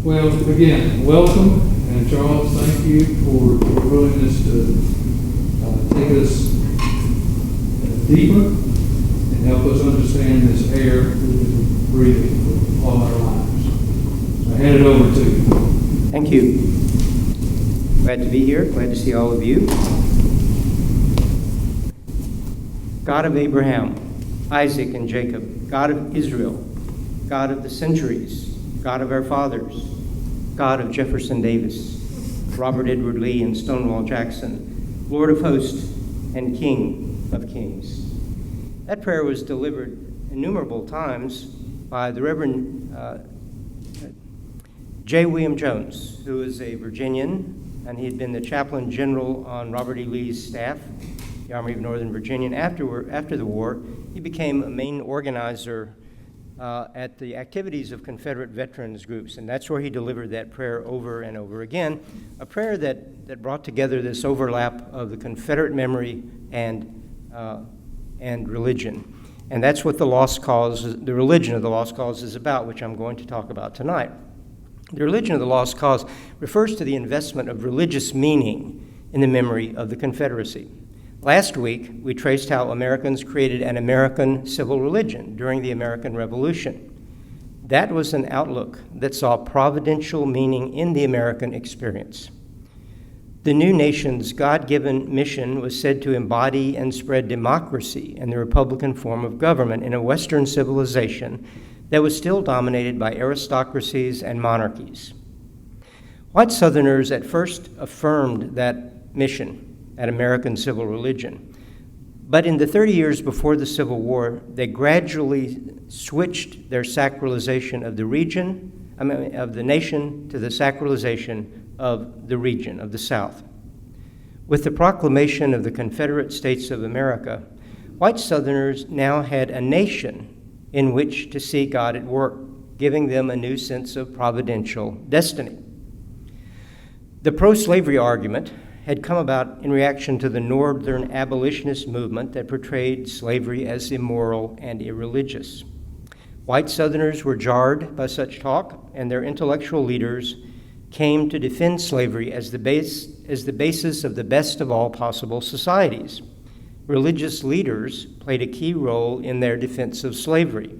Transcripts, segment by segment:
Well, again, welcome, and Charles, thank you for your willingness to take us deeper and help us understand this air that we're breathing for all our lives. I hand it over to you. Thank you. Glad to be here. Glad to see all of you. God of Abraham, Isaac, and Jacob, God of Israel, God of the centuries, God of our fathers, God of Jefferson Davis, Robert Edward Lee, and Stonewall Jackson, Lord of hosts and King of kings. That prayer was delivered innumerable times by the Reverend J. William Jones, who is a Virginian, and he had been the chaplain general on Robert E. Lee's staff, the Army of Northern Virginia. And after the war, he became a main organizer at the activities of Confederate veterans groups, and that's where he delivered that prayer over and over again, a prayer that brought together this overlap of the Confederate memory and religion. And that's what the lost cause, the religion of the lost cause is about, which I'm going to talk about tonight. The religion of the lost cause refers to the investment of religious meaning in the memory of the Confederacy. Last week, we traced how Americans created an American civil religion during the American Revolution. That was an outlook that saw providential meaning in the American experience. The new nation's God-given mission was said to embody and spread democracy and the Republican form of government in a Western civilization that was still dominated by aristocracies and monarchies. White Southerners at first affirmed that mission, at American civil religion. But in the 30 years before the Civil War, they gradually switched their sacralization of the nation to the sacralization of the region, of the South. With the proclamation of the Confederate States of America, white Southerners now had a nation in which to see God at work, giving them a new sense of providential destiny. The pro-slavery argument had come about in reaction to the Northern abolitionist movement that portrayed slavery as immoral and irreligious. White Southerners were jarred by such talk, and their intellectual leaders came to defend slavery as the basis of the best of all possible societies. Religious leaders played a key role in their defense of slavery,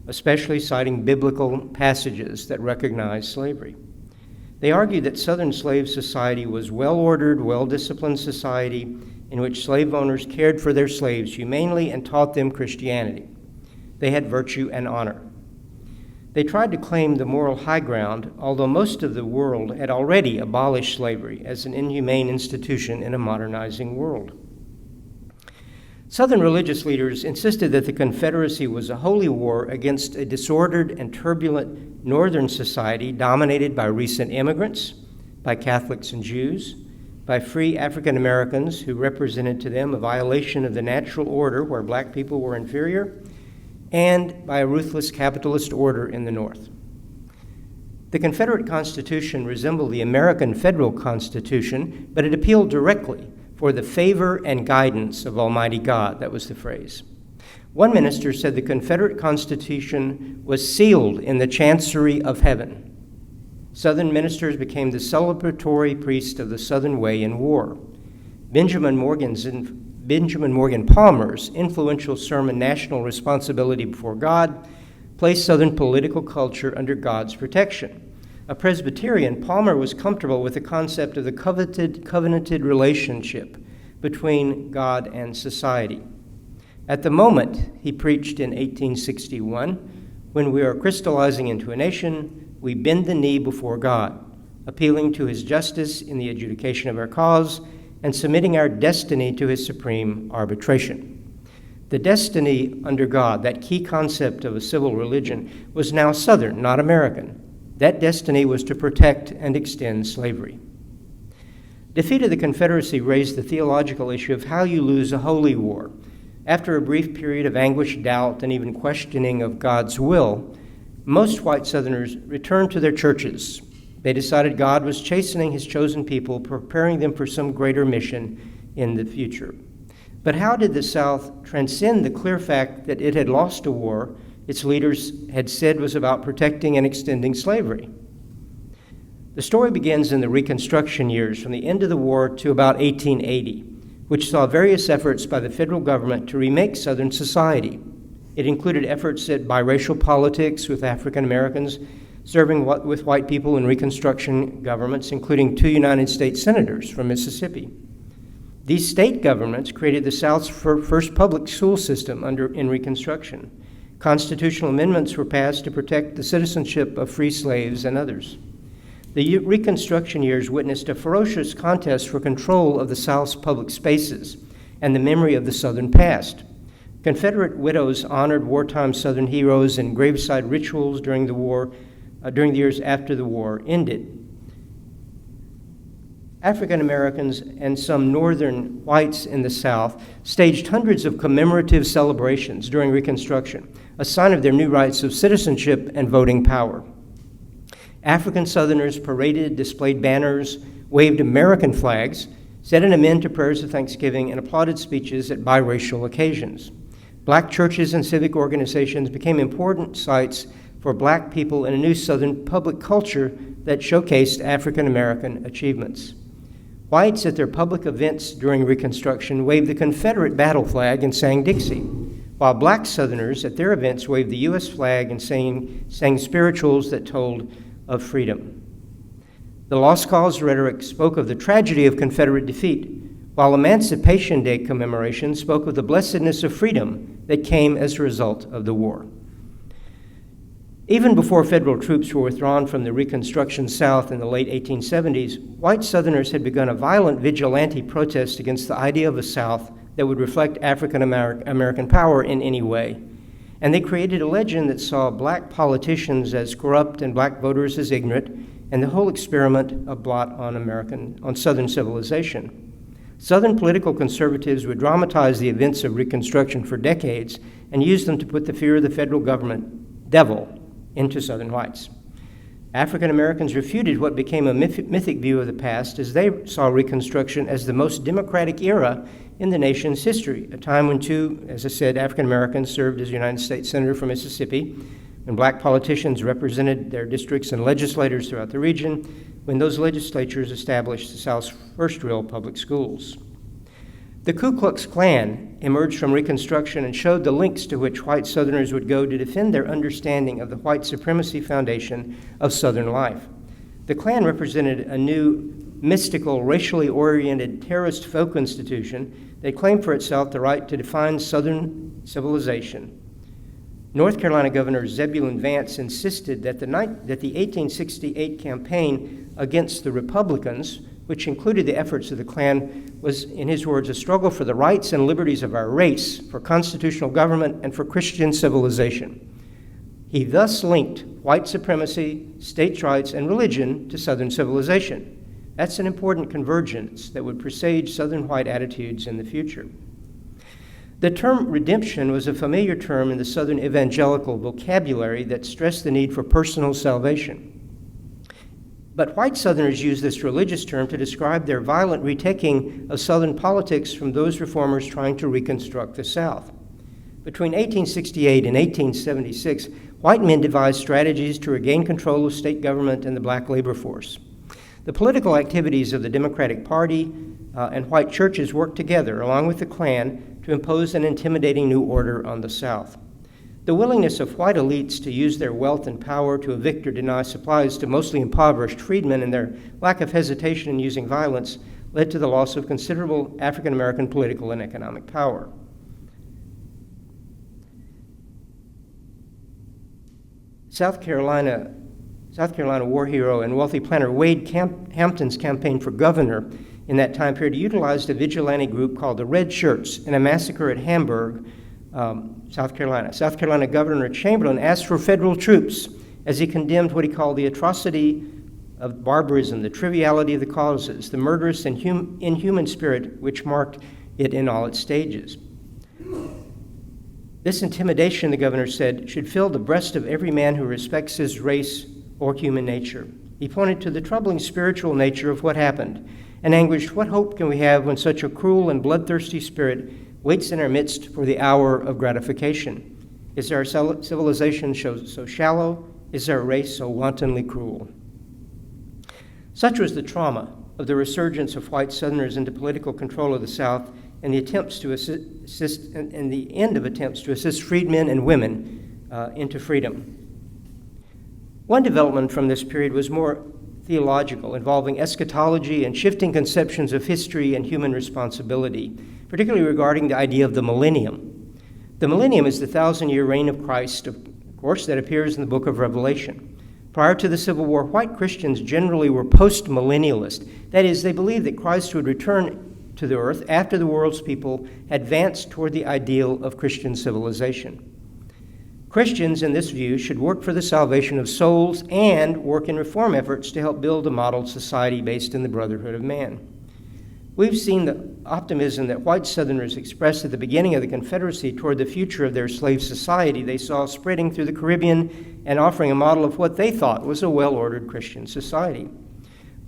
especially citing biblical passages that recognized slavery. They argued that Southern slave society was well-ordered, well-disciplined society in which slave owners cared for their slaves humanely and taught them Christianity. They had virtue and honor. They tried to claim the moral high ground, although most of the world had already abolished slavery as an inhumane institution in a modernizing world. Southern religious leaders insisted that the Confederacy was a holy war against a disordered and turbulent Northern society dominated by recent immigrants, by Catholics and Jews, by free African Americans who represented to them a violation of the natural order where black people were inferior, and by a ruthless capitalist order in the North. The Confederate Constitution resembled the American Federal Constitution, but it appealed directly for the favor and guidance of Almighty God. That was the phrase. One minister said the Confederate Constitution was sealed in the chancery of heaven. Southern ministers became the celebratory priest of the Southern way in war. Benjamin Morgan Palmer's influential sermon, National Responsibility Before God, placed Southern political culture under God's protection. A Presbyterian, Palmer was comfortable with the concept of the covenanted relationship between God and society. At the moment, he preached in 1861, when we are crystallizing into a nation, we bend the knee before God, appealing to his justice in the adjudication of our cause and submitting our destiny to his supreme arbitration. The destiny under God, that key concept of a civil religion, was now Southern, not American. That destiny was to protect and extend slavery. Defeat of the Confederacy raised the theological issue of how you lose a holy war. After a brief period of anguished doubt and even questioning of God's will, most white Southerners returned to their churches. They decided God was chastening his chosen people, preparing them for some greater mission in the future. But how did the South transcend the clear fact that it had lost a war its leaders had said was about protecting and extending slavery? The story begins in the Reconstruction years, from the end of the war to about 1880, which saw various efforts by the federal government to remake Southern society. It included efforts at biracial politics with African Americans serving with white people in Reconstruction governments, including 2 United States senators from Mississippi. These state governments created the South's first public school system in Reconstruction. Constitutional amendments were passed to protect the citizenship of free slaves and others. The Reconstruction years witnessed a ferocious contest for control of the South's public spaces and the memory of the Southern past. Confederate widows honored wartime Southern heroes in graveside rituals during the years after the war ended. African Americans and some northern whites in the South staged hundreds of commemorative celebrations during Reconstruction, a sign of their new rights of citizenship and voting power. African Southerners paraded, displayed banners, waved American flags, said an amen to prayers of thanksgiving, and applauded speeches at biracial occasions. Black churches and civic organizations became important sites for Black people in a new Southern public culture that showcased African American achievements. Whites at their public events during Reconstruction waved the Confederate battle flag and sang Dixie, while Black Southerners at their events waved the U.S. flag and sang spirituals that told of freedom. The Lost Cause rhetoric spoke of the tragedy of Confederate defeat, while Emancipation Day commemoration spoke of the blessedness of freedom that came as a result of the war. Even before federal troops were withdrawn from the Reconstruction South in the late 1870s, white Southerners had begun a violent vigilante protest against the idea of a South that would reflect African American power in any way. And they created a legend that saw Black politicians as corrupt and Black voters as ignorant, and the whole experiment a blot on Southern civilization. Southern political conservatives would dramatize the events of Reconstruction for decades and use them to put the fear of the federal government, devil, into Southern whites. African Americans refuted what became a mythic view of the past, as they saw Reconstruction as the most democratic era in the nation's history, a time when 2, as I said, African Americans served as United States Senator from Mississippi, when Black politicians represented their districts and legislators throughout the region, when those legislatures established the South's first real public schools. The Ku Klux Klan emerged from Reconstruction and showed the lengths to which white Southerners would go to defend their understanding of the white supremacy foundation of Southern life. The Klan represented a new, mystical, racially oriented terrorist folk institution that claimed for itself the right to define Southern civilization. North Carolina Governor Zebulon Vance insisted that the 1868 campaign against the Republicans, which included the efforts of the Klan, was, in his words, a struggle for the rights and liberties of our race, for constitutional government, and for Christian civilization. He thus linked white supremacy, states' rights, and religion to Southern civilization. That's an important convergence that would presage Southern white attitudes in the future. The term redemption was a familiar term in the Southern evangelical vocabulary that stressed the need for personal salvation. But white Southerners used this religious term to describe their violent retaking of Southern politics from those reformers trying to reconstruct the South. Between 1868 and 1876, white men devised strategies to regain control of state government and the Black labor force. The political activities of the Democratic Party and white churches worked together, along with the Klan, to impose an intimidating new order on the South. The willingness of white elites to use their wealth and power to evict or deny supplies to mostly impoverished freedmen and their lack of hesitation in using violence led to the loss of considerable African American political and economic power. South Carolina war hero and wealthy planner Wade Hampton's campaign for governor in that time period utilized a vigilante group called the Red Shirts in a massacre at Hamburg, South Carolina. South Carolina Governor Chamberlain asked for federal troops as he condemned what he called the atrocity of barbarism, the triviality of the causes, the murderous and inhuman spirit which marked it in all its stages. This intimidation, the governor said, should fill the breast of every man who respects his race or human nature. He pointed to the troubling spiritual nature of what happened and anguished, what hope can we have when such a cruel and bloodthirsty spirit waits in our midst for the hour of gratification? Is our civilization so shallow? Is our race so wantonly cruel? Such was the trauma of the resurgence of white Southerners into political control of the South and the attempts to assist, and the end of attempts to assist freedmen and women into freedom. One development from this period was more theological, involving eschatology and shifting conceptions of history and human responsibility, particularly regarding the idea of the millennium. The millennium is the 1,000-year reign of Christ, of course, that appears in the book of Revelation. Prior to the Civil War, white Christians generally were post-millennialist. That is, they believed that Christ would return to the earth after the world's people advanced toward the ideal of Christian civilization. Christians, in this view, should work for the salvation of souls and work in reform efforts to help build a modeled society based in the brotherhood of man. We've seen the optimism that white Southerners expressed at the beginning of the Confederacy toward the future of their slave society they saw spreading through the Caribbean and offering a model of what they thought was a well-ordered Christian society.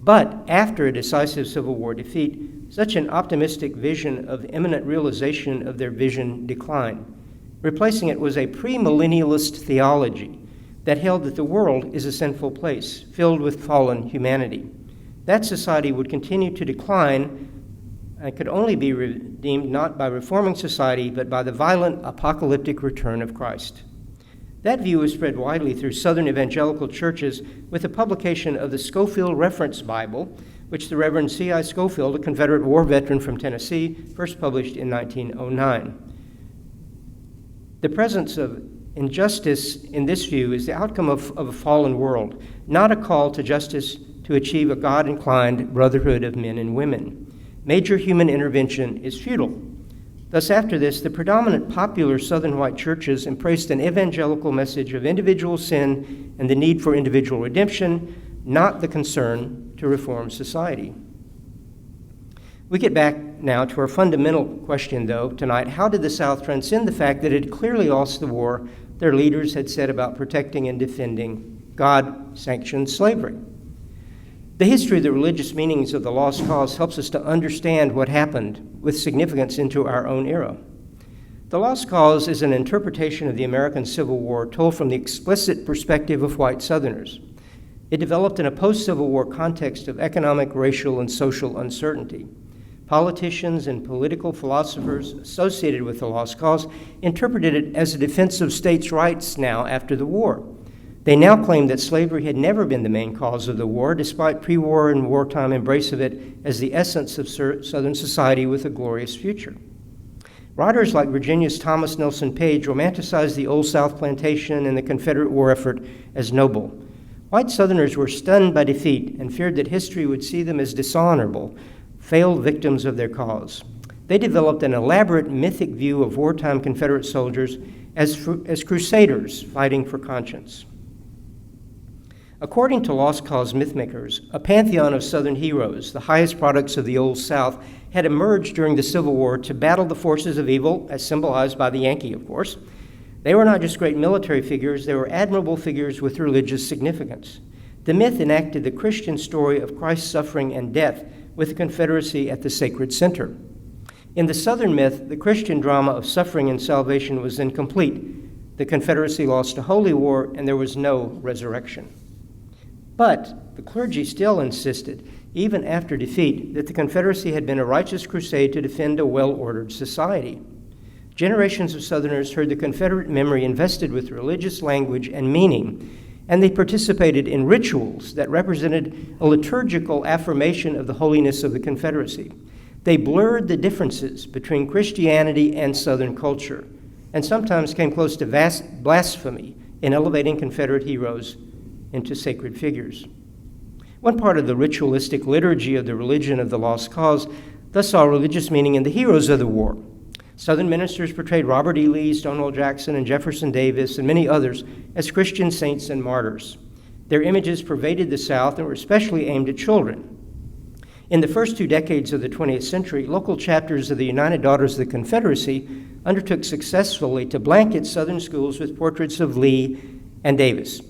But after a decisive Civil War defeat, such an optimistic vision of imminent realization of their vision declined. Replacing it was a premillennialist theology that held that the world is a sinful place, filled with fallen humanity. That society would continue to decline and could only be redeemed not by reforming society, but by the violent apocalyptic return of Christ. That view was spread widely through Southern evangelical churches with the publication of the Scofield Reference Bible, which the Reverend C.I. Scofield, a Confederate war veteran from Tennessee, first published in 1909. The presence of injustice in this view is the outcome of a fallen world, not a call to justice to achieve a God-inclined brotherhood of men and women. Major human intervention is futile. Thus, after this, the predominant popular Southern white churches embraced an evangelical message of individual sin and the need for individual redemption, not the concern to reform society. We get back now to our fundamental question, though, tonight. How did the South transcend the fact that it had clearly lost the war their leaders had said about protecting and defending God-sanctioned slavery? The history of the religious meanings of the lost cause helps us to understand what happened with significance into our own era. The lost cause is an interpretation of the American Civil War told from the explicit perspective of white Southerners. It developed in a post-Civil War context of economic, racial, and social uncertainty. Politicians and political philosophers associated with the lost cause interpreted it as a defense of states' rights now after the war. They now claimed that slavery had never been the main cause of the war, despite pre-war and wartime embrace of it as the essence of Southern society with a glorious future. Writers like Virginia's Thomas Nelson Page romanticized the Old South plantation and the Confederate war effort as noble. White Southerners were stunned by defeat and feared that history would see them as dishonorable, failed victims of their cause. They developed an elaborate mythic view of wartime Confederate soldiers as crusaders fighting for conscience. According to Lost Cause mythmakers, a pantheon of Southern heroes, the highest products of the Old South, had emerged during the Civil War to battle the forces of evil, as symbolized by the Yankee, of course. They were not just great military figures, they were admirable figures with religious significance. The myth enacted the Christian story of Christ's suffering and death, with the Confederacy at the sacred center. In the Southern myth, the Christian drama of suffering and salvation was incomplete. The Confederacy lost a holy war, and there was no resurrection. But the clergy still insisted, even after defeat, that the Confederacy had been a righteous crusade to defend a well-ordered society. Generations of Southerners heard the Confederate memory invested with religious language and meaning, and they participated in rituals that represented a liturgical affirmation of the holiness of the Confederacy. They blurred the differences between Christianity and Southern culture, and sometimes came close to vast blasphemy in elevating Confederate heroes into sacred figures. One part of the ritualistic liturgy of the religion of the lost cause thus saw religious meaning in the heroes of the war. Southern ministers portrayed Robert E. Lee, Stonewall Jackson, and Jefferson Davis, and many others as Christian saints and martyrs. Their images pervaded the South and were especially aimed at children. In the first 2 decades of the 20th century, local chapters of the United Daughters of the Confederacy undertook successfully to blanket Southern schools with portraits of Lee and Davis.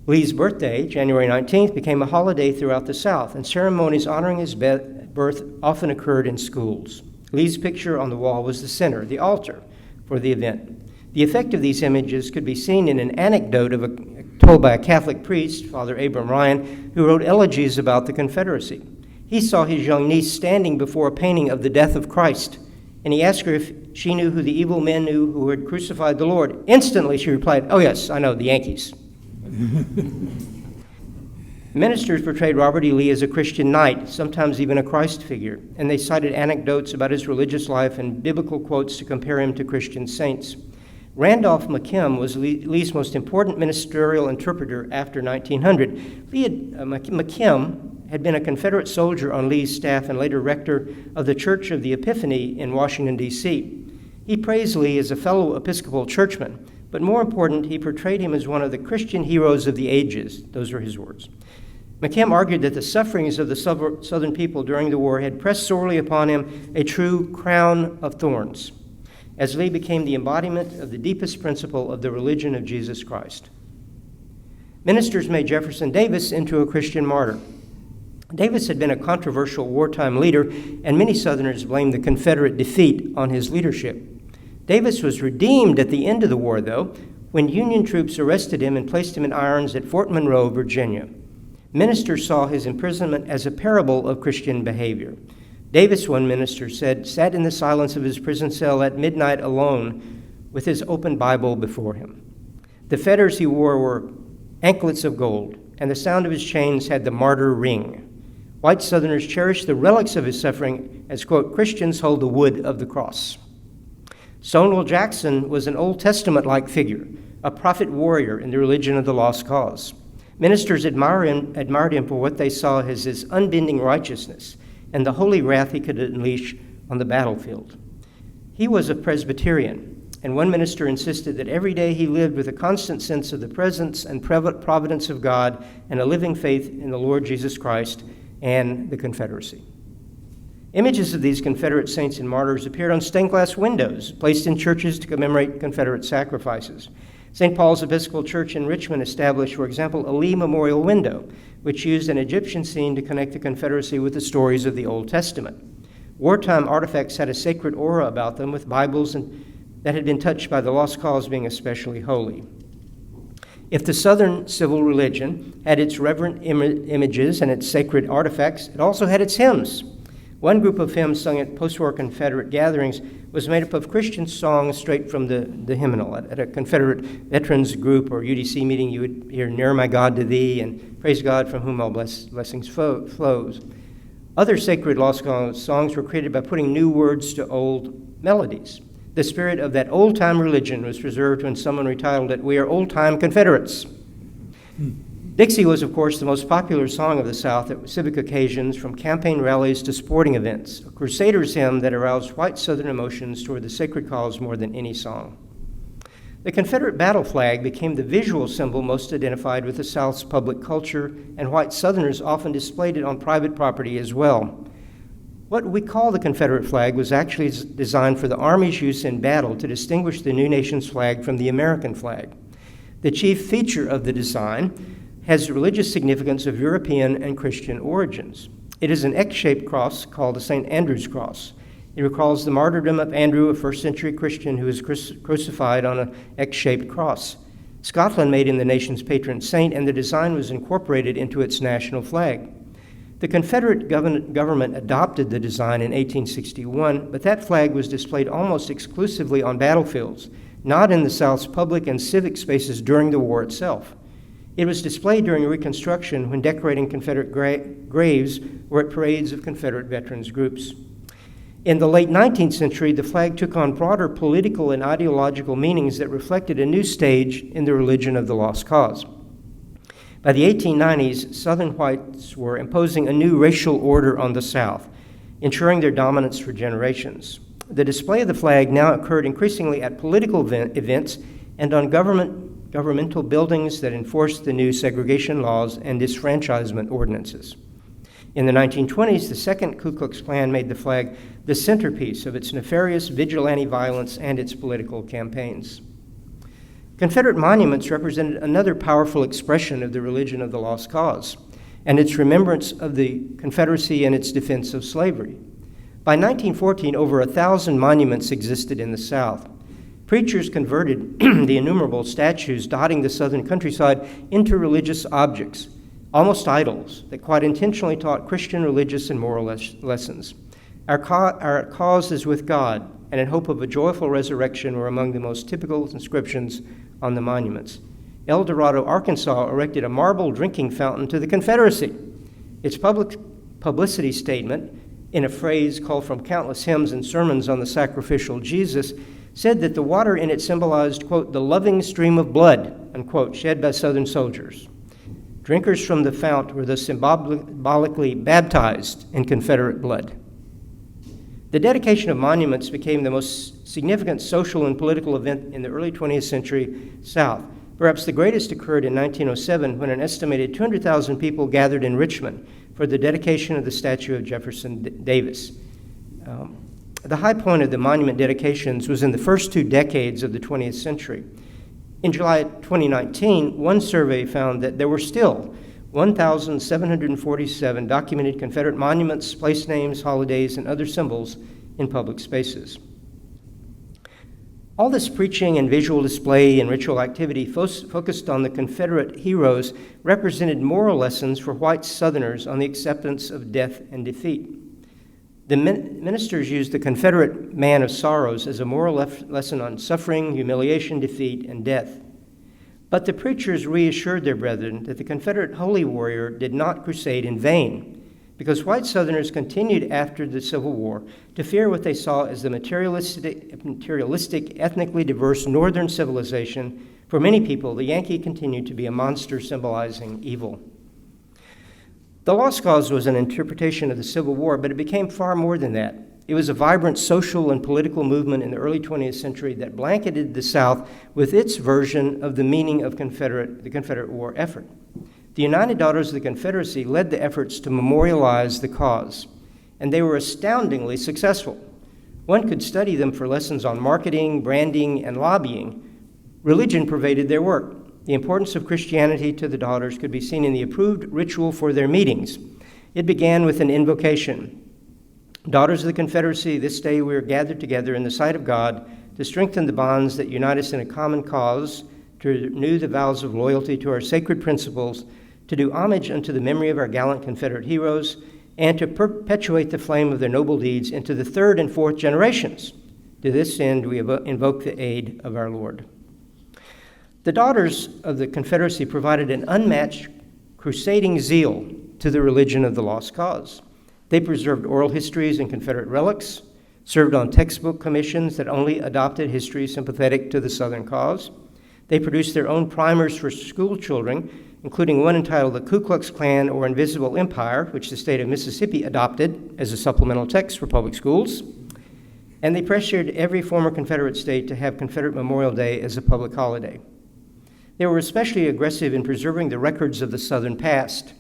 Lee's birthday, January 19th, became a holiday throughout the South, and ceremonies honoring his birth often occurred in schools. Lee's picture on the wall was the center, the altar, for the event. The effect of these images could be seen in an anecdote of a told by a Catholic priest, Father Abram Ryan, who wrote elegies about the Confederacy. He saw his young niece standing before a painting of the death of Christ, and he asked her if she knew who the evil men knew who had crucified the Lord. Instantly she replied, "Oh yes, I know, the Yankees." Ministers portrayed Robert E. Lee as a Christian knight, sometimes even a Christ figure, and they cited anecdotes about his religious life and biblical quotes to compare him to Christian saints. Randolph McKim was Lee's most important ministerial interpreter after 1900. McKim had been a Confederate soldier on Lee's staff and later rector of the Church of the Epiphany in Washington, D.C. He praised Lee as a fellow Episcopal churchman, but more important, he portrayed him as one of the Christian heroes of the ages. Those were his words. McKim argued that the sufferings of the Southern people during the war had pressed sorely upon him a true crown of thorns, as Lee became the embodiment of the deepest principle of the religion of Jesus Christ. Ministers made Jefferson Davis into a Christian martyr. Davis had been a controversial wartime leader, and many Southerners blamed the Confederate defeat on his leadership. Davis was redeemed at the end of the war, though, when Union troops arrested him and placed him in irons at Fort Monroe, Virginia. Ministers saw his imprisonment as a parable of Christian behavior. Davis, one minister said, sat in the silence of his prison cell at midnight alone with his open Bible before him. The fetters he wore were anklets of gold, and the sound of his chains had the martyr ring. White Southerners cherished the relics of his suffering as, quote, Christians hold the wood of the cross. Stonewall Jackson was an Old Testament-like figure, a prophet warrior in the religion of the lost cause. Ministers admired him for what they saw as his unbending righteousness and the holy wrath he could unleash on the battlefield. He was a Presbyterian, and one minister insisted that every day he lived with a constant sense of the presence and providence of God and a living faith in the Lord Jesus Christ and the Confederacy. Images of these Confederate saints and martyrs appeared on stained glass windows placed in churches to commemorate Confederate sacrifices. St. Paul's Episcopal Church in Richmond established, for example, a Lee Memorial window, which used an Egyptian scene to connect the Confederacy with the stories of the Old Testament. Wartime artifacts had a sacred aura about them, with Bibles that had been touched by the lost cause being especially holy. If the Southern civil religion had its reverent images and its sacred artifacts, it also had its hymns. One group of hymns sung at post-war Confederate gatherings was made up of Christian songs straight from the hymnal. At a Confederate veterans group or UDC meeting, you would hear "Near My God to Thee" and "Praise God from whom all blessings flows." Other sacred lost cause songs were created by putting new words to old melodies. The spirit of that old-time religion was preserved when someone retitled it, "We Are Old-Time Confederates." Dixie was, of course, the most popular song of the South at civic occasions, from campaign rallies to sporting events, a crusader's hymn that aroused white Southern emotions toward the sacred cause more than any song. The Confederate battle flag became the visual symbol most identified with the South's public culture, and white Southerners often displayed it on private property as well. What we call the Confederate flag was actually designed for the Army's use in battle to distinguish the new nation's flag from the American flag. The chief feature of the design has religious significance of European and Christian origins. It is an X-shaped cross called the St. Andrew's Cross. It recalls the martyrdom of Andrew, a first-century Christian who was crucified on an X-shaped cross. Scotland made him the nation's patron saint, and the design was incorporated into its national flag. The Confederate government adopted the design in 1861, but that flag was displayed almost exclusively on battlefields, not in the South's public and civic spaces during the war itself. It was displayed during Reconstruction when decorating Confederate graves or at parades of Confederate veterans groups. In the late 19th century, the flag took on broader political and ideological meanings that reflected a new stage in the religion of the lost cause. By the 1890s, Southern whites were imposing a new racial order on the South, ensuring their dominance for generations. The display of the flag now occurred increasingly at political events and on governmental buildings that enforced the new segregation laws and disfranchisement ordinances. In the 1920s, the Second Ku Klux Klan made the flag the centerpiece of its nefarious vigilante violence and its political campaigns. Confederate monuments represented another powerful expression of the religion of the lost cause and its remembrance of the Confederacy and its defense of slavery. By 1914, over 1,000 monuments existed in the South. Preachers converted the innumerable statues dotting the southern countryside into religious objects, almost idols, that quite intentionally taught Christian religious and moral lessons. Our cause is with God, and in hope of a joyful resurrection were among the most typical inscriptions on the monuments. El Dorado, Arkansas erected a marble drinking fountain to the Confederacy. Its publicity statement, in a phrase called from countless hymns and sermons on the sacrificial Jesus, said that the water in it symbolized, quote, the loving stream of blood, unquote, shed by Southern soldiers. Drinkers from the fount were thus symbolically baptized in Confederate blood. The dedication of monuments became the most significant social and political event in the early 20th century South. Perhaps the greatest occurred in 1907 when an estimated 200,000 people gathered in Richmond for the dedication of the statue of Jefferson Davis. The high point of the monument dedications was in the first 2 decades of the 20th century. In July 2019, one survey found that there were still 1,747 documented Confederate monuments, place names, holidays, and other symbols in public spaces. All this preaching and visual display and ritual activity focused on the Confederate heroes represented moral lessons for white Southerners on the acceptance of death and defeat. The ministers used the Confederate man of sorrows as a moral lesson on suffering, humiliation, defeat, and death. But the preachers reassured their brethren that the Confederate holy warrior did not crusade in vain, because white Southerners continued after the Civil War to fear what they saw as the materialistic, ethnically diverse Northern civilization. For many people, the Yankee continued to be a monster symbolizing evil. The Lost Cause was an interpretation of the Civil War, but it became far more than that. It was a vibrant social and political movement in the early 20th century that blanketed the South with its version of the meaning of the Confederate War effort. The United Daughters of the Confederacy led the efforts to memorialize the cause, and they were astoundingly successful. One could study them for lessons on marketing, branding, and lobbying. Religion pervaded their work. The importance of Christianity to the Daughters could be seen in the approved ritual for their meetings. It began with an invocation. Daughters of the Confederacy, this day we are gathered together in the sight of God to strengthen the bonds that unite us in a common cause, to renew the vows of loyalty to our sacred principles, to do homage unto the memory of our gallant Confederate heroes, and to perpetuate the flame of their noble deeds into the 3rd and 4th generations. To this end, we invoke the aid of our Lord. The Daughters of the Confederacy provided an unmatched crusading zeal to the religion of the Lost Cause. They preserved oral histories and Confederate relics, served on textbook commissions that only adopted history sympathetic to the Southern cause. They produced their own primers for school children, including one entitled The Ku Klux Klan or Invisible Empire, which the state of Mississippi adopted as a supplemental text for public schools. And they pressured every former Confederate state to have Confederate Memorial Day as a public holiday. They were especially aggressive in preserving the records of the Southern past.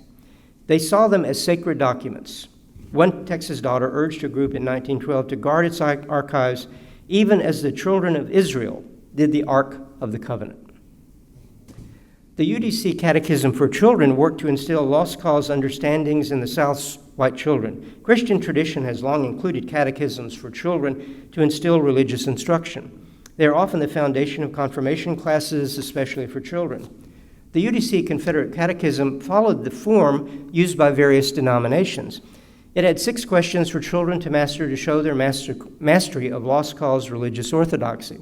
They saw them as sacred documents. One Texas daughter urged a group in 1912 to guard its archives, even as the children of Israel did the Ark of the Covenant. The UDC Catechism for Children worked to instill Lost Cause understandings in the South's white children. Christian tradition has long included catechisms for children to instill religious instruction. They are often the foundation of confirmation classes, especially for children. The UDC Confederate Catechism followed the form used by various denominations. It had 6 questions for children to master to show their mastery of Lost Cause religious orthodoxy.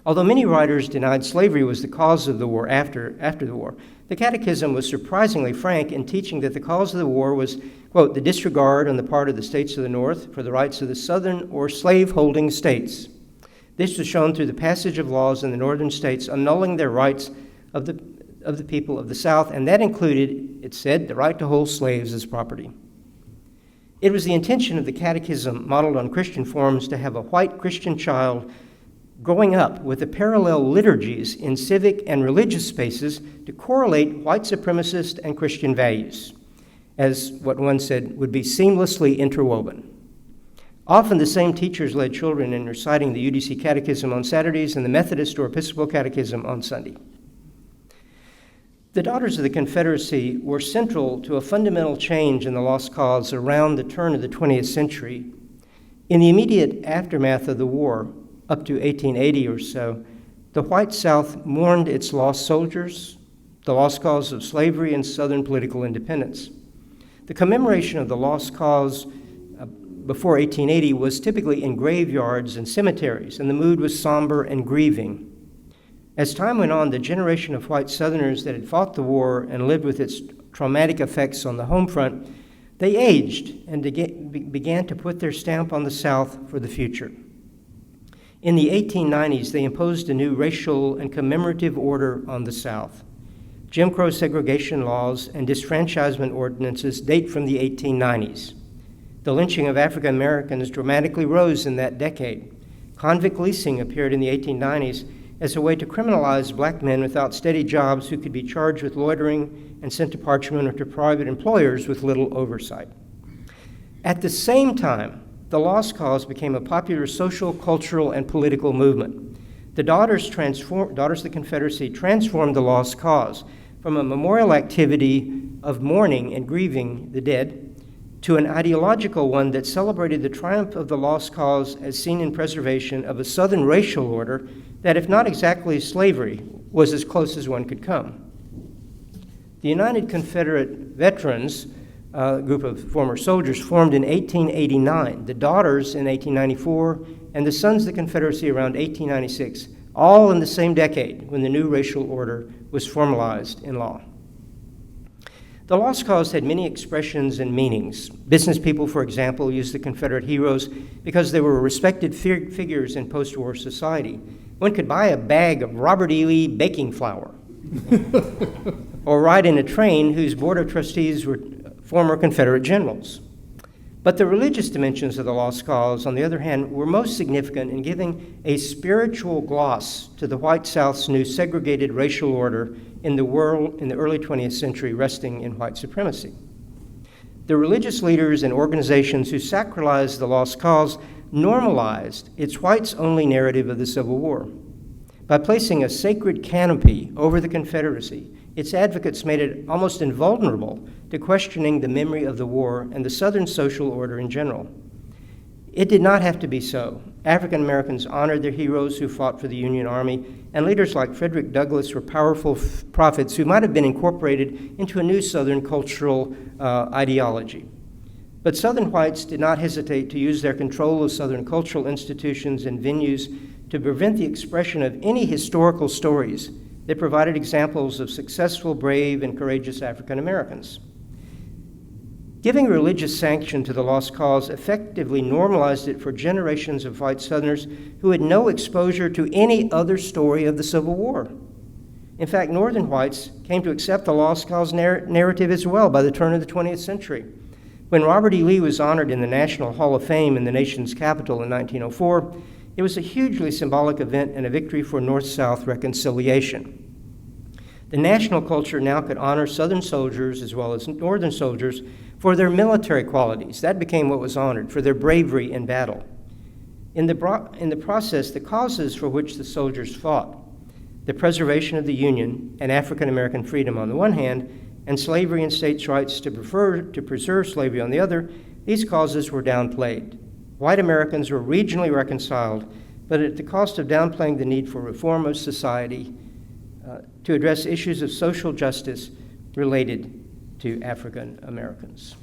Although many writers denied slavery was the cause of the war after the war, the Catechism was surprisingly frank in teaching that the cause of the war was, quote, the disregard on the part of the states of the North for the rights of the Southern or slave-holding states. This was shown through the passage of laws in the northern states annulling their rights of the people of the South, and that included, it said, the right to hold slaves as property. It was the intention of the Catechism, modeled on Christian forms, to have a white Christian child growing up with the parallel liturgies in civic and religious spaces to correlate white supremacist and Christian values, as what one said would be seamlessly interwoven. Often the same teachers led children in reciting the UDC Catechism on Saturdays and the Methodist or Episcopal Catechism on Sunday. The Daughters of the Confederacy were central to a fundamental change in the Lost Cause around the turn of the 20th century. In the immediate aftermath of the war, up to 1880 or so, the white South mourned its lost soldiers, the lost cause of slavery, and Southern political independence. The commemoration of the lost cause before 1880 was typically in graveyards and cemeteries, and the mood was somber and grieving. As time went on, the generation of white Southerners that had fought the war and lived with its traumatic effects on the home front, they aged and began to put their stamp on the South for the future. In the 1890s, they imposed a new racial and commemorative order on the South. Jim Crow segregation laws and disfranchisement ordinances date from the 1890s. The lynching of African Americans dramatically rose in that decade. Convict leasing appeared in the 1890s as a way to criminalize black men without steady jobs who could be charged with loitering and sent to parchment or to private employers with little oversight. At the same time, the Lost Cause became a popular social, cultural, and political movement. The Daughters of the Confederacy transformed the Lost Cause from a memorial activity of mourning and grieving the dead to an ideological one that celebrated the triumph of the Lost Cause as seen in preservation of a Southern racial order that, if not exactly slavery, was as close as one could come. The United Confederate Veterans, a group of former soldiers, formed in 1889, the Daughters in 1894, and the Sons of the Confederacy around 1896, all in the same decade when the new racial order was formalized in law. The Lost Cause had many expressions and meanings. Business people, for example, used the Confederate heroes because they were respected figures in post-war society. One could buy a bag of Robert E. Lee baking flour or ride in a train whose board of trustees were former Confederate generals. But the religious dimensions of the Lost Cause, on the other hand, were most significant in giving a spiritual gloss to the white South's new segregated racial order in the world in the early 20th century, resting in white supremacy. The religious leaders and organizations who sacralized the Lost Cause normalized its whites-only narrative of the Civil War. By placing a sacred canopy over the Confederacy, its advocates made it almost invulnerable to questioning the memory of the war and the Southern social order in general. It did not have to be so. African Americans honored their heroes who fought for the Union Army, and leaders like Frederick Douglass were powerful prophets who might have been incorporated into a new Southern cultural ideology. But Southern whites did not hesitate to use their control of Southern cultural institutions and venues to prevent the expression of any historical stories that provided examples of successful, brave, and courageous African Americans. Giving religious sanction to the Lost Cause effectively normalized it for generations of white Southerners who had no exposure to any other story of the Civil War. In fact, Northern whites came to accept the Lost Cause narrative as well by the turn of the 20th century. When Robert E. Lee was honored in the National Hall of Fame in the nation's capital in 1904, it was a hugely symbolic event and a victory for North-South reconciliation. The national culture now could honor Southern soldiers as well as Northern soldiers for their military qualities. That became what was honored, for their bravery in battle. In the process, the causes for which the soldiers fought, the preservation of the Union and African American freedom on the one hand, and slavery and states' rights to preserve slavery on the other, these causes were downplayed. White Americans were regionally reconciled, but at the cost of downplaying the need for reform of society to address issues of social justice related to African Americans.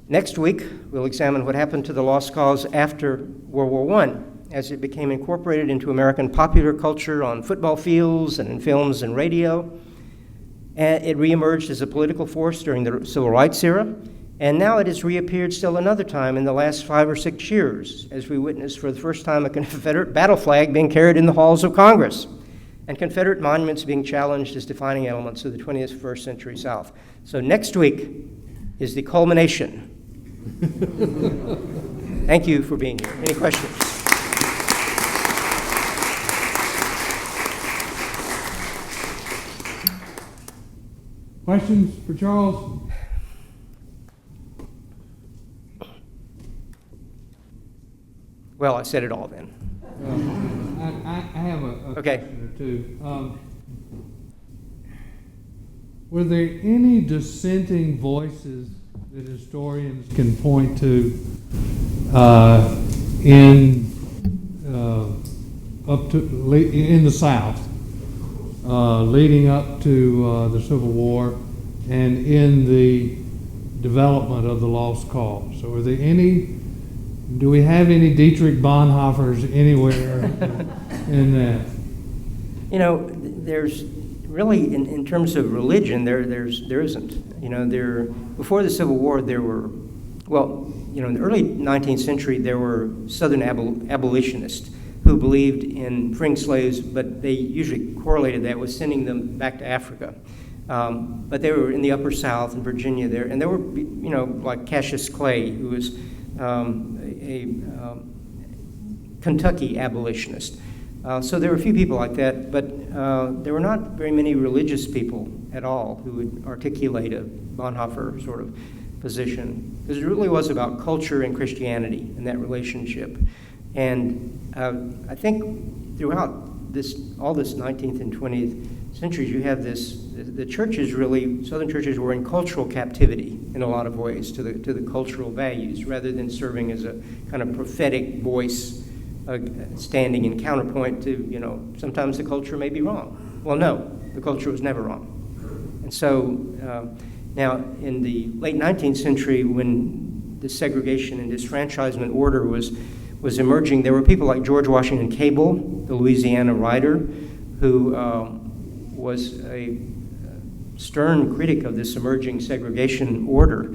Next week, we'll examine what happened to the Lost Cause after World War I, as it became incorporated into American popular culture on football fields and in films and radio. And it reemerged as a political force during the Civil Rights era, and now it has reappeared still another time in the last 5 or 6 years, as we witnessed for the first time a Confederate battle flag being carried in the halls of Congress, and Confederate monuments being challenged as defining elements of the 21st century South. So next week is the culmination. Thank you for being here. Any questions? Questions for Charles? Well, I said it all then. I have a Okay. question or two. Were there any dissenting voices that historians can point to in in the South, leading up to the Civil War, and in the development of the lost cause. So do we have any Dietrich Bonhoeffers anywhere in that? You know, there's really, in terms of religion, there isn't. You know, before the Civil War, there were, well, you know, in the early 19th century, there were Southern abolitionists who believed in freeing slaves, but they usually correlated that with sending them back to Africa. But they were in the Upper South in Virginia there, and there were, you know, like Cassius Clay, who was a Kentucky abolitionist. So there were a few people like that, but there were not very many religious people at all who would articulate a Bonhoeffer sort of position, because it really was about culture and Christianity and that relationship. And I think throughout all this 19th and 20th centuries, you have the churches really, Southern churches were in cultural captivity in a lot of ways to the cultural values, rather than serving as a kind of prophetic voice, standing in counterpoint to, you know, sometimes the culture may be wrong. Well, no, the culture was never wrong. And so now in the late 19th century, when the segregation and disfranchisement order was emerging, there were people like George Washington Cable, the Louisiana writer, who was a stern critic of this emerging segregation order.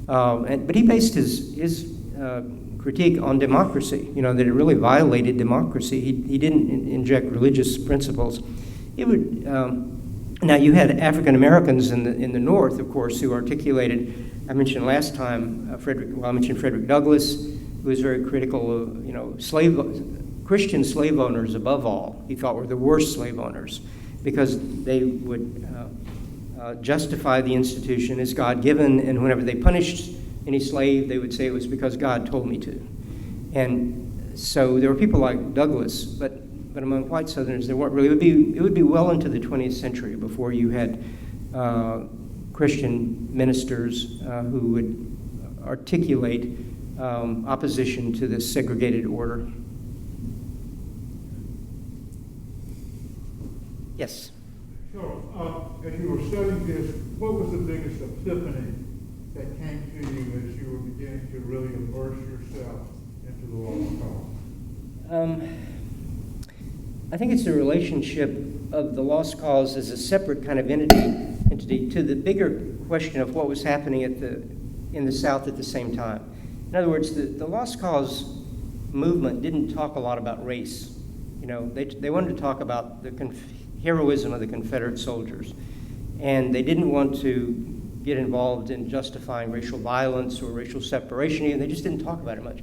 But he based his critique on democracy, you know, that it really violated democracy. He didn't inject religious principles. It would, now you had African Americans in the North, of course, who articulated, I mentioned last time, I mentioned Frederick Douglass, who was very critical of, you know, Christian slave owners above all, he thought were the worst slave owners, because they would justify the institution as God-given, and whenever they punished any slave, they would say it was because God told me to. And so there were people like Douglass, but among white Southerners, there weren't really. It would be well into the 20th century before you had Christian ministers who would articulate opposition to this segregated order. Yes? Sure. As you were studying this, what was the biggest epiphany that came to you as you were beginning to really immerse yourself into the lost cause? I think it's the relationship of the lost cause as a separate kind of entity to the bigger question of what was happening in the South at the same time. In other words, the lost cause movement didn't talk a lot about race. You know, they wanted to talk about the heroism of the Confederate soldiers, and they didn't want to get involved in justifying racial violence or racial separation, and they just didn't talk about it much.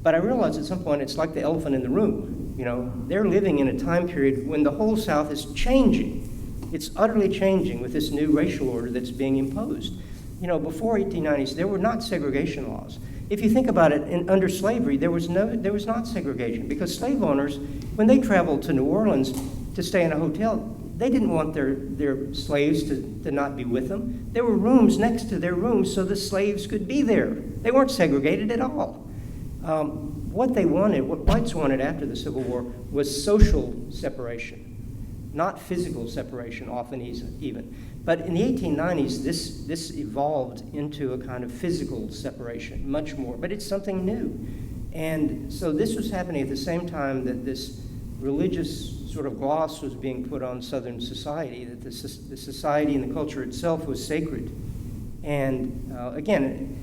But I realized at some point it's like the elephant in the room. You know, they're living in a time period when the whole South is changing. It's utterly changing with this new racial order that's being imposed. You know, before 1890s, there were not segregation laws. If you think about it, under slavery, there was not segregation, because slave owners, when they traveled to New Orleans to stay in a hotel, they didn't want their slaves to not be with them. There were rooms next to their rooms so the slaves could be there. They weren't segregated at all. What whites wanted after the Civil War was social separation, not physical separation, often even. But in the 1890s, this evolved into a kind of physical separation, much more. But it's something new. And so this was happening at the same time that this religious sort of gloss was being put on Southern society, that the society and the culture itself was sacred. And again,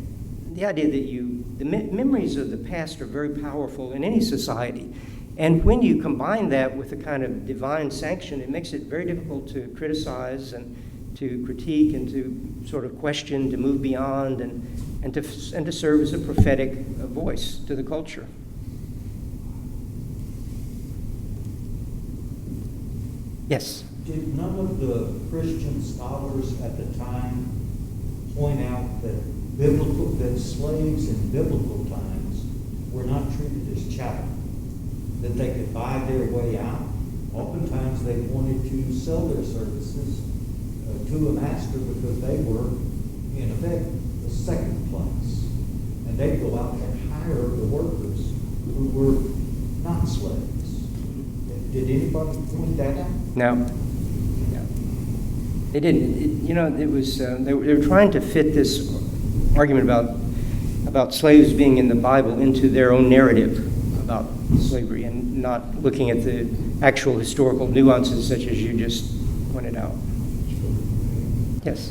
the idea that the memories of the past are very powerful in any society. And when you combine that with a kind of divine sanction, it makes it very difficult to criticize and to critique and to sort of question, to move beyond, and to serve as a prophetic voice to the culture. Yes? Did none of the Christian scholars at the time point out that slaves in biblical times were not treated as chattel, that they could buy their way out? Oftentimes they wanted to sell their services to a master because they were, in effect, the second place. And they'd go out and hire the workers who were not slaves. Did anybody point that out? No. No. They didn't. It was, they were trying to fit this argument about slaves being in the Bible into their own narrative about slavery and not looking at the actual historical nuances such as you just pointed out. Yes.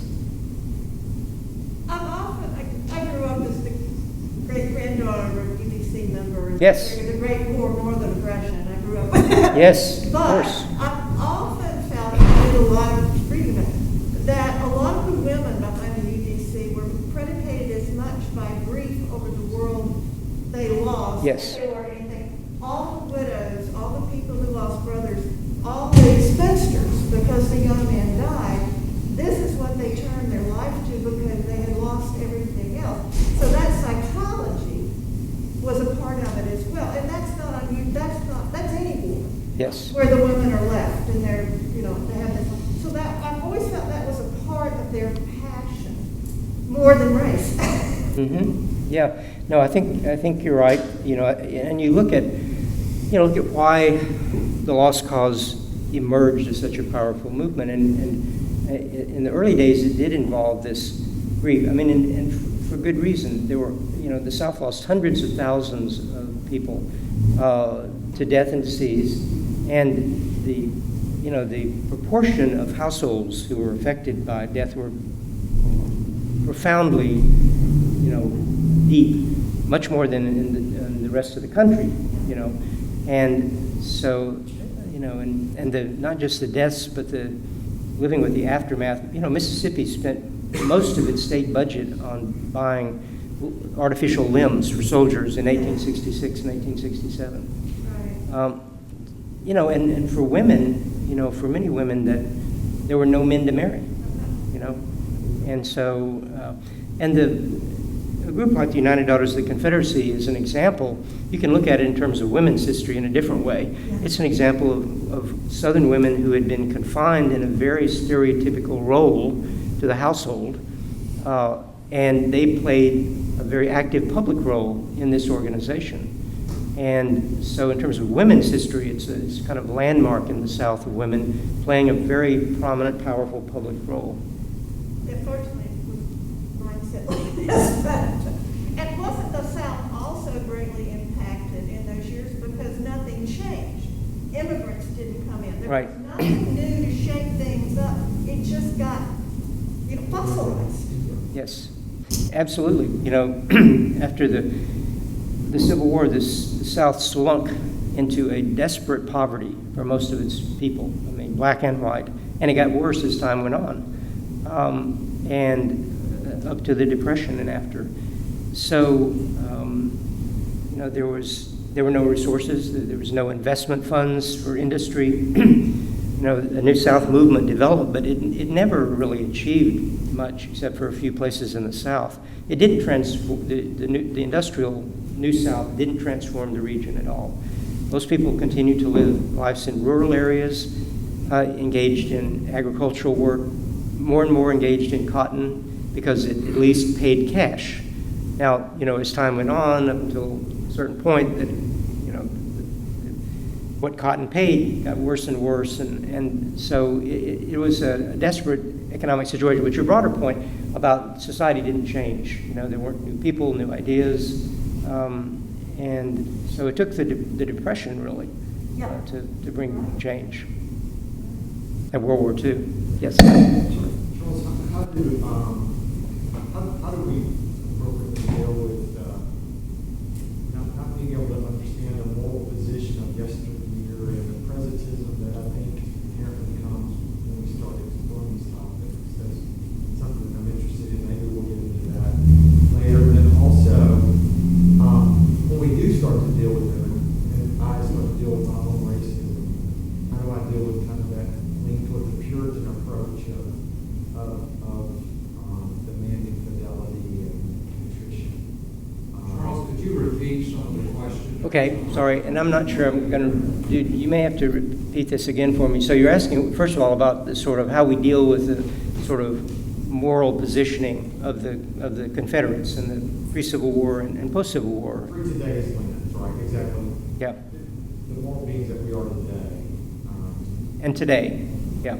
I grew up as the great-granddaughter of a UDC member. Yes. During the Great War, Northern Aggression. I grew up with that. Yes, of But course. I often felt, I did a lot of reading about it, that a lot of the women behind the UDC were predicated as much by grief over the world they lost. Yes. Or anything. All the widows, all the people who lost brothers, all the spinsters, because the young man died, this is what they turned their life to because they had lost everything else. So that psychology was a part of it as well. And that's any war. Yes. Where the women are left and they're, they have this. So that, I've always felt that was a part of their passion, more than race. Mm-hmm. Yeah. No, I think you're right. And you look at why the Lost Cause emerged as such a powerful movement. And in the early days, it did involve this grief. I mean, and for good reason. There were, the South lost hundreds of thousands of people to death and disease, and the proportion of households who were affected by death were profoundly, deep, much more than in the rest of the country, and so, and not just the deaths, but the living with the aftermath. Mississippi spent most of its state budget on buying artificial limbs for soldiers in 1866 and 1867. Right. And for women, for many women, that there were no men to marry, and so, and a group like the United Daughters of the Confederacy is an example. You can look at it in terms of women's history in a different way. It's an example of Southern women who had been confined in a very stereotypical role to the household, and they played a very active public role in this organization. And so in terms of women's history, it's kind of a landmark in the South of women playing a very prominent, powerful public role. Unfortunately, mindset like this. And wasn't the South also greatly impacted in those years because nothing changed? Immigrants didn't come in. There Right. was nothing new to shake things up. It just got, fossilized. Yes, absolutely. After the Civil War, the South slunk into a desperate poverty for most of its people. I mean, black and white, and it got worse as time went on, and up to the Depression and after. So, there were no resources. There was no investment funds for industry. The New South movement developed, but it never really achieved much, except for a few places in the South. It didn't transform the industrial New South didn't transform the region at all. Most people continued to live lives in rural areas, engaged in agricultural work, more and more engaged in cotton because it at least paid cash. Now, as time went on, up until a certain point, that what cotton paid got worse and worse, and so it was a desperate economic situation. But your broader point about society didn't change. There weren't new people, new ideas, and so it took the Depression really to bring change. And World War II. Yes. Charles, how do we appropriately deal with not being able to understand the moral position of yesteryear and the presentism that I think inherently comes when we start exploring these topics? That's something that I'm interested in. Maybe we'll get into that later. And then also, when we do start to deal with them, and I start to deal with my own racism, how do I deal with kind of that link with the Puritan approach of demanding fidelity and contrition? Charles, could you repeat some of the questions? Okay, sorry, and I'm not sure I'm going to do, you may have to repeat this again for me. So you're asking, first of all, about the sort of how we deal with the sort of moral positioning of the Confederates in the pre-Civil War and post-Civil War. For today's lens, right, exactly. Yeah. The moral beings that we are today. and today. Yeah.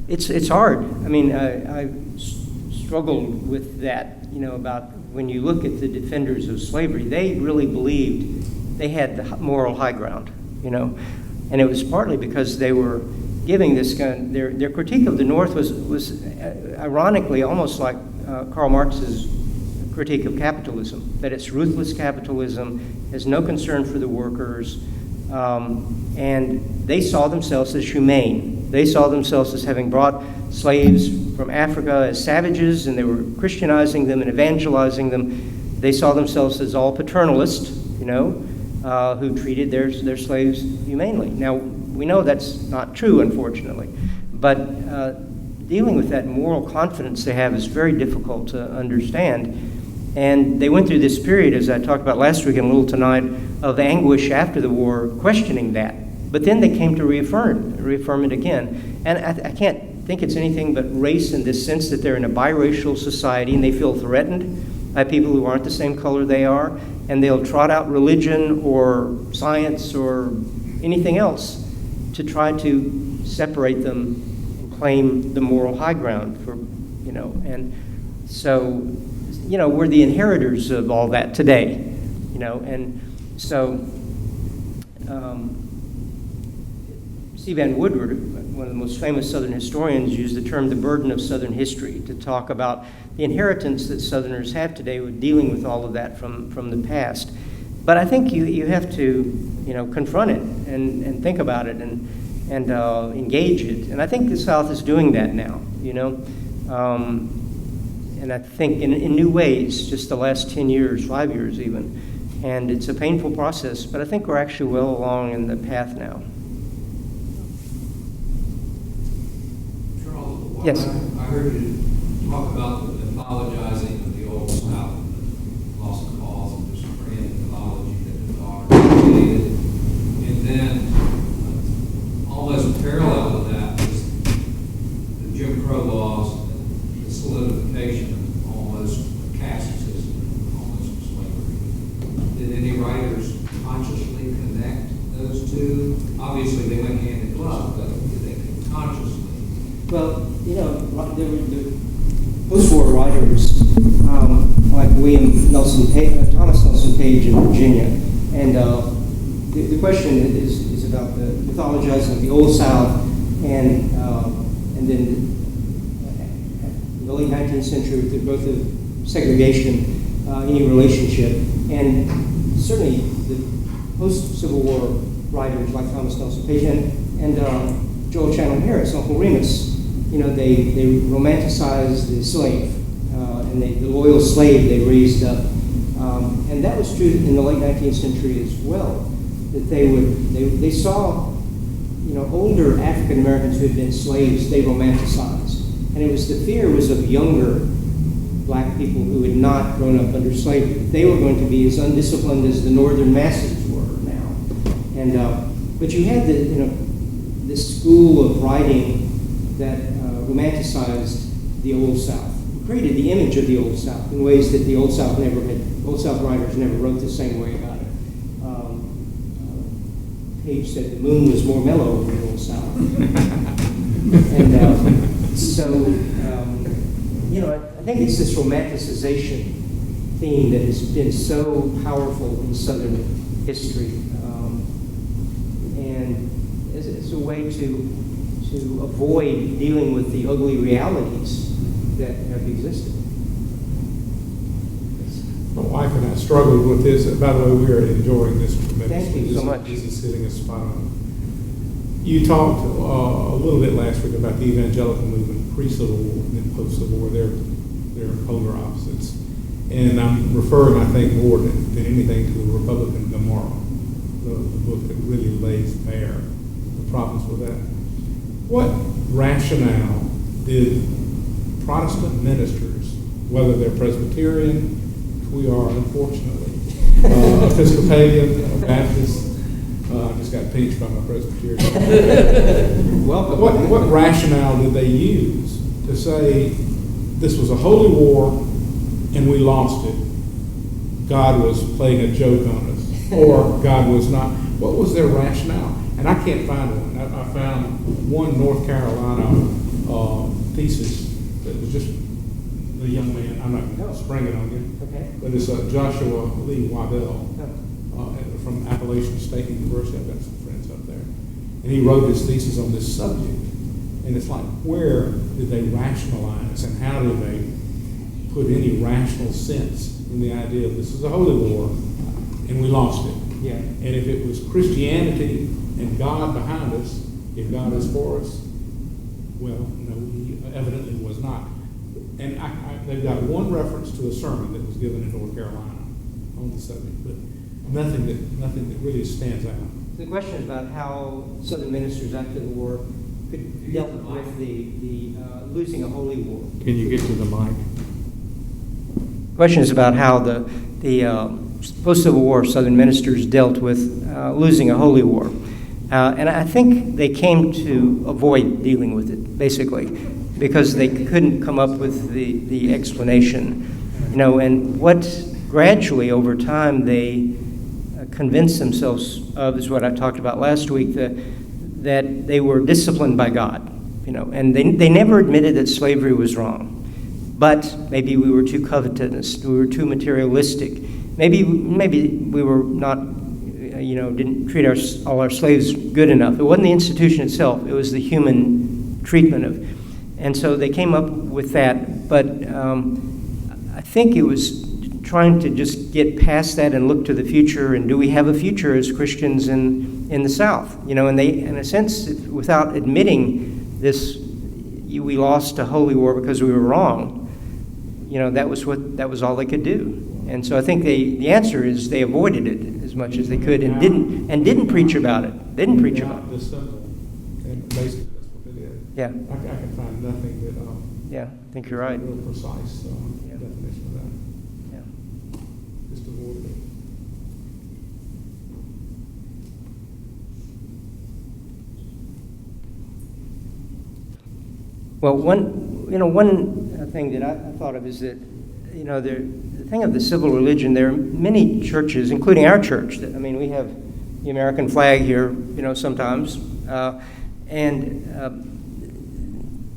It's hard. I mean, I struggled with that, about when you look at the defenders of slavery, they really believed they had the moral high ground, and it was partly because they were giving this kind of, their critique of the North was ironically almost like Karl Marx's critique of capitalism, that it's ruthless capitalism, has no concern for the workers, and they saw themselves as humane. They saw themselves as having brought slaves from Africa as savages, and they were Christianizing them and evangelizing them. They saw themselves as all paternalist, who treated their slaves humanely. Now, we know that's not true, unfortunately, but dealing with that moral confidence they have is very difficult to understand. And they went through this period, as I talked about last week and a little tonight, of anguish after the war, questioning that. But then they came to reaffirm it again. And I can't think it's anything but race in this sense that they're in a biracial society and they feel threatened by people who aren't the same color they are, and they'll trot out religion or science or anything else to try to separate them and claim the moral high ground for, and so, we're the inheritors of all that today, and so C. Van Woodward, one of the most famous Southern historians, used the term the burden of Southern history to talk about the inheritance that Southerners have today with dealing with all of that from the past. But I think you have to, confront it and think about it and engage it. And I think the South is doing that now, and I think in new ways, just the last 10 years, 5 years even. And it's a painful process, but I think we're actually well along in the path now. Charles, yes. I heard you talk about the mythologizing of the Old South, the lost cause, and this grand mythology that the daughter created. And then, almost parallel to that is the Jim Crow laws, the solidification of almost caste system, almost slavery. Did any writers consciously connect those two? Obviously, they went hand in glove, but did they consciously? Well, there were the post-war writers like Thomas Nelson Page in Virginia, and the question is about the mythologizing of the Old South, and then in the late 19th century with the growth of segregation, any relationship, and certainly the post-Civil War writers like Thomas Nelson Page and Joel Chandler Harris, Uncle Remus. They romanticized the slave and the loyal slave they raised up, and that was true in the late 19th century as well. That they saw, older African Americans who had been slaves, they romanticized, and it was the fear was of younger black people who had not grown up under slavery. They were going to be as undisciplined as the northern masses were now, and but you had this school of writing that romanticized the Old South, created the image of the Old South in ways that the Old South writers never wrote the same way about it. Page said the moon was more mellow in the Old South. And so, I think it's this romanticization theme that has been so powerful in Southern history. And it's a way to avoid dealing with the ugly realities that have existed. My wife and I struggled with this. By the way, we are enjoying this tremendously. Thank you so much. This is sitting us spot on. You talked a little bit last week about the evangelical movement pre-Civil War and then post-Civil War. They're polar opposites. And I'm referring, I think, more than anything to the Republican Gomorrah, the book that really lays bare the problems with that. What rationale did Protestant ministers, whether they're Presbyterian, we are unfortunately, Episcopalian, Baptist, I just got pinched by my Presbyterian. Welcome. What rationale did they use to say this was a holy war and we lost it? God was playing a joke on us, or God was not. what was their rationale? And I can't find one. I found one North Carolina thesis that was just the young man. I'm not springing on you, Okay. but it's Joshua Lee Waddell from Appalachian State University. I've got some friends up there, and he wrote his thesis on this subject. And it's like, where did they rationalize, and how did they put any rational sense in the idea of this is a holy war, and we lost it? Yeah. And if it was Christianity and God behind us, if God is for us, well, no, he evidently was not. And they've got one reference to a sermon that was given in North Carolina on the subject, but nothing that really stands out. The question is about how Southern ministers after the war could dealt with the losing a holy war. Can you get to the mic? The question is about how the post-Civil War Southern ministers dealt with losing a holy war. And I think they came to avoid dealing with it, basically, because they couldn't come up with the explanation. And what gradually over time they convinced themselves of is what I talked about last week, that they were disciplined by God, and they never admitted that slavery was wrong. But maybe we were too covetous, we were too materialistic. Maybe we were not, didn't treat all our slaves good enough. It wasn't the institution itself, it was the human treatment of. And so they came up with that, but I think it was trying to just get past that and look to the future, and do we have a future as Christians in the South? And they, in a sense, without admitting this, we lost a holy war because we were wrong. That was all they could do. And so I think the answer is they avoided it as much as they could, and didn't preach about it. Didn't preach about it. The symbol, and basically that's what they did. Yeah. I can find nothing that Yeah, I think you're right. real precise definition of that. Yeah. Just avoid it. Well, one thing that I thought of is that, the thing of the civil religion, there are many churches, including our church, we have the American flag here, sometimes, and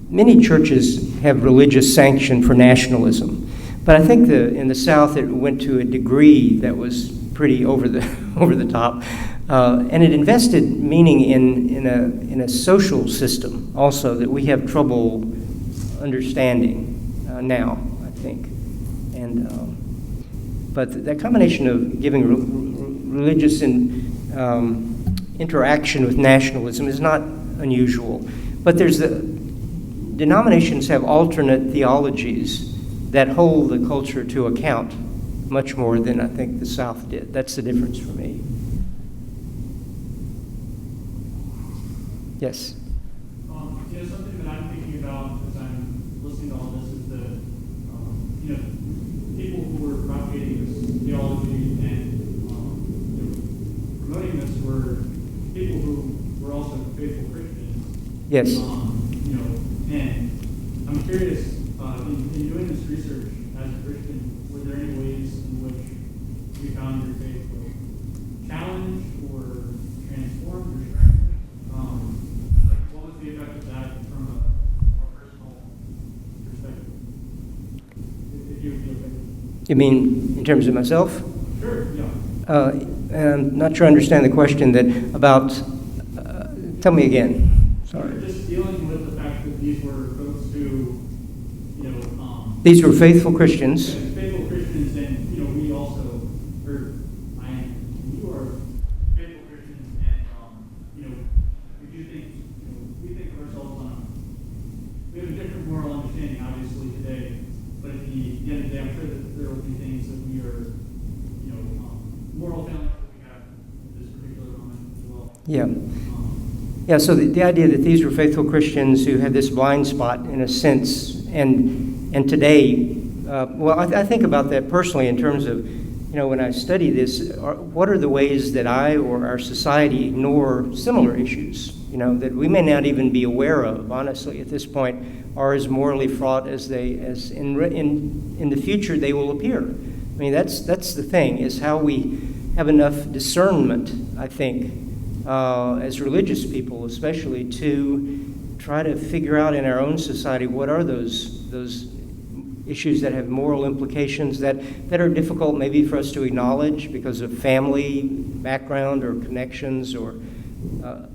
many churches have religious sanction for nationalism. But I think in the South it went to a degree that was pretty over the top, and it invested meaning in a social system also that we have trouble understanding now, I think. And but that combination of giving religious interaction with nationalism is not unusual. But denominations have alternate theologies that hold the culture to account much more than I think the South did. That's the difference for me. Yes? Something that I'm thinking about as I'm listening to all this is that, people who were propagating this theology and promoting this were people who were also faithful Christians. Yes. And I'm curious, in doing this research as a Christian, were there any ways in which you found your faith was challenged or transformed or strengthened? What was the effect of that from a more personal perspective? If you would be okay. You mean in terms of myself? Sure, yeah. I'm not sure I understand the question about, tell me again, sorry. Just dealing with the fact that these were folks who, These were faithful Christians. faithful Christians, and, we also, you are faithful Christians, and, we do think, we think of ourselves we have a different moral understanding, obviously, today, but at the end of the day, I'm sure that there will be things that we are, moral failings that we have at this particular moment as well. Yeah. Yeah, so the idea that these were faithful Christians who had this blind spot, in a sense, and today, I think about that personally in terms of, when I study this, what are the ways that I or our society ignore similar issues, that we may not even be aware of, honestly, at this point, are as morally fraught as in the future they will appear. That's the thing, is how we have enough discernment I think, as religious people especially, to try to figure out in our own society what are those issues that have moral implications that are difficult maybe for us to acknowledge because of family background or connections or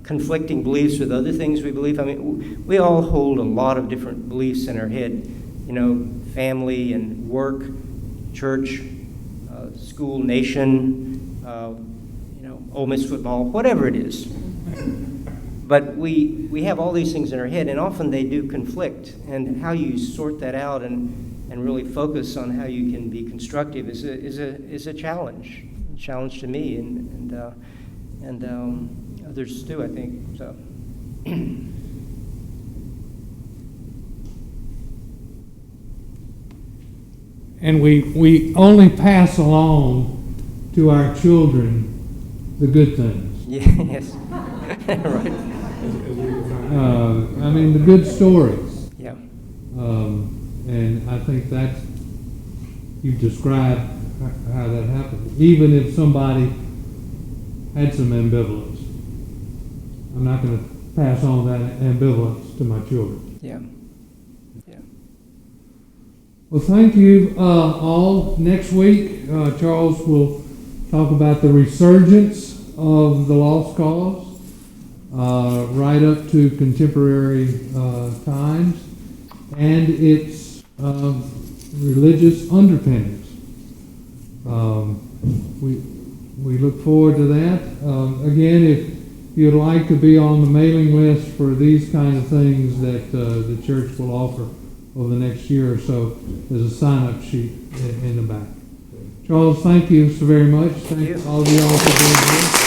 conflicting beliefs with other things we believe. I mean, we all hold a lot of different beliefs in our head, family and work, church, school, nation, Ole Miss football, whatever it is. But we have all these things in our head, and often they do conflict. And how you sort that out and really focus on how you can be constructive is a challenge to me and others too, I think. So. And we only pass along to our children the good things. Yes. Right. I mean, the good stories. Yeah. And I think that's, you've described how that happened. Even if somebody had some ambivalence, I'm not going to pass on that ambivalence to my children. Yeah. Well, thank you all. Next week, Charles will talk about the resurgence of the lost cause, right up to contemporary times, and its religious underpinnings. We look forward to that. Again, if you'd like to be on the mailing list for these kind of things that the church will offer over the next year or so, there's a sign-up sheet in the back. Charles, thank you so very much. Thank all of you all for being here.